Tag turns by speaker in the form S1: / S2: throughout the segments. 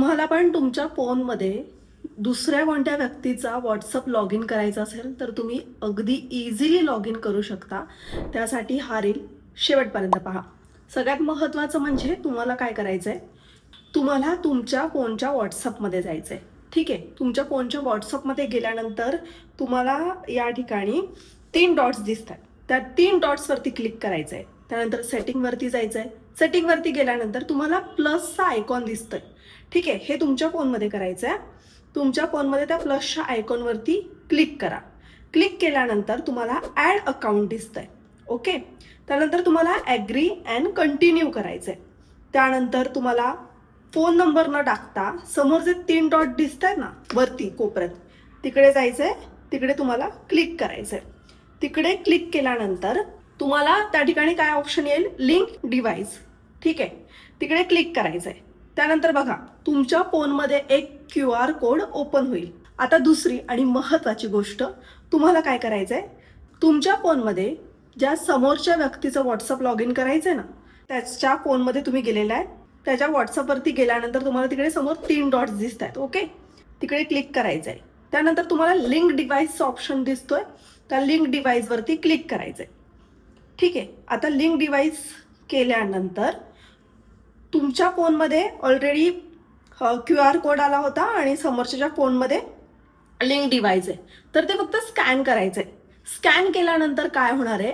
S1: तुम्हाला पण तुमच्या फोनमध्ये दुसऱ्या कोणत्या व्यक्तीचा व्हॉट्सअप लॉग इन करायचा असेल तर तुम्ही अगदी इझिली लॉग इन करू शकता. त्यासाठी हा रील शेवटपर्यंत पहा. सगळ्यात महत्त्वाचं म्हणजे तुम्हाला काय करायचं आहे, तुम्हाला तुमच्या फोनच्या व्हॉट्सअपमध्ये जायचं आहे. ठीक आहे, तुमच्या फोनच्या व्हॉट्सअपमध्ये गेल्यानंतर तुम्हाला या ठिकाणी 3 डॉट्स दिसत आहेत. त्या 3 डॉट्सवरती क्लिक करायचं आहे. त्यानंतर सेटिंगवरती जायचं आहे. सेटिंगवरती गेल्यानंतर तुम्हाला प्लसचा आयकॉन दिसतोय. ठीक आहे, हे तुमच्या फोनमध्ये करायचं आहे. तुमच्या फोनमध्ये त्या प्लसच्या आयकॉनवरती क्लिक करा. क्लिक केल्यानंतर तुम्हाला ॲड अकाउंट दिसतंय. ओके, त्यानंतर तुम्हाला ॲग्री अँड कंटिन्यू करायचं आहे. त्यानंतर तुम्हाला फोन नंबर न टाकता समोर जे 3 डॉट दिसत आहेत ना वरती कोपऱ्यात, तिकडे जायचं आहे. तिकडे तुम्हाला क्लिक करायचं आहे. तिकडे क्लिक केल्यानंतर तुम्हाला त्या ठिकाणी काय ऑप्शन येईल, लिंक डिव्हाइस. ठीक आहे, तिकडे क्लिक करायचं आहे. त्यानंतर बघा तुमच्या फोनमध्ये एक QR कोड ओपन होईल. आता दुसरी आणि महत्त्वाची गोष्ट, तुम्हाला काय करायचं आहे, तुमच्या फोनमध्ये ज्या समोरच्या व्यक्तीचं व्हॉट्सअप लॉग इन करायचं आहे ना, त्याच्या फोनमध्ये तुम्ही गेलेला आहे. त्याच्या व्हॉट्सअपवरती गेल्यानंतर तुम्हाला तिकडे समोर 3 डॉट्स दिसत आहेत. ओके, तिकडे क्लिक करायचं आहे. त्यानंतर तुम्हाला लिंक डिव्हाइसचा ऑप्शन दिसतोय. त्या लिंक डिव्हाइसवरती क्लिक करायचं आहे. ठीक आहे, आता लिंक डिव्हाइस केल्यानंतर तुमच्या फोनमध्ये ऑलरेडी QR कोड आला होता आणि समोरच्या फोनमध्ये लिंक डिव्हाइस आहे, तर ते फक्त स्कॅन करायचं आहे. स्कॅन केल्यानंतर काय होणार आहे,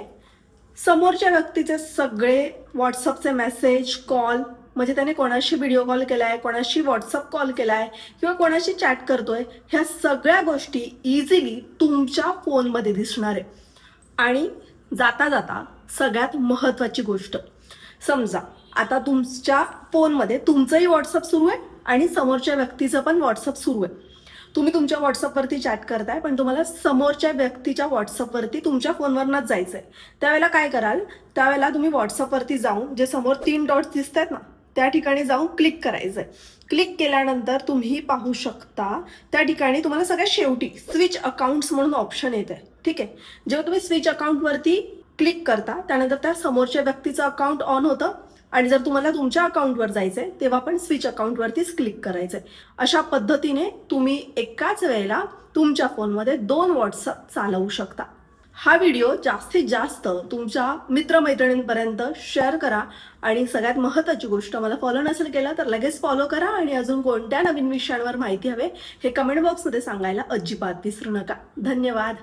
S1: समोरच्या व्यक्तीचे सगळे व्हॉट्सअपचे मेसेज, कॉल, म्हणजे त्याने कोणाशी व्हिडिओ कॉल केला आहे, कोणाशी व्हॉट्सअप कॉल केला आहे किंवा कोणाशी चॅट करतोय, ह्या सगळ्या गोष्टी इझिली तुमच्या फोनमध्ये दिसणार आहे. आणि जाता जाता सगळ्यात महत्त्वाची गोष्ट, समजा आता तुमच्या फोनमध्ये तुमचंही व्हॉट्सअप सुरू आहे आणि समोरच्या व्यक्तीचं पण व्हॉट्सअप सुरू आहे. तुम्ही तुमच्या व्हॉट्सअपवरती चॅट करताय, पण तुम्हाला समोरच्या व्यक्तीच्या व्हॉट्सअपवरती तुमच्या फोनवरनंच जायचं आहे. त्यावेळेला काय कराल, त्यावेळेला तुम्ही व्हॉट्सअपवरती जाऊन जे समोर 3 डॉट्स दिसत आहेत ना, त्या ठिकाणी जाऊन क्लिक करायचं आहे. क्लिक केल्यानंतर तुम्ही पाहू शकता त्या ठिकाणी तुम्हाला सगळ्यात शेवटी स्विच अकाउंट्स म्हणून ऑप्शन येत आहे. ठीक आहे, जेव्हा तुम्ही स्विच अकाउंटवरती क्लिक करता त्यानंतर त्या समोरच्या व्यक्तीचं अकाउंट ऑन होतं आणि जर तुम्हाला तुमच्या अकाउंटवर जायचंय तेव्हा पण स्विच अकाउंटवरतीच क्लिक करायचंय. अशा पद्धतीने तुम्ही एकाच वेळेला तुमच्या फोनमध्ये 2 व्हॉट्सअप चालवू शकता. हा व्हिडिओ जास्तीत जास्त तुमच्या मित्रमैत्रिणींपर्यंत शेअर करा आणि सगळ्यात महत्त्वाची गोष्ट, मला फॉलो नसेल केला तर लगेच फॉलो करा आणि अजून कोणत्या नवीन विषयांवर माहिती हवे हे कमेंट बॉक्समध्ये सांगायला अजिबात विसरू नका. धन्यवाद.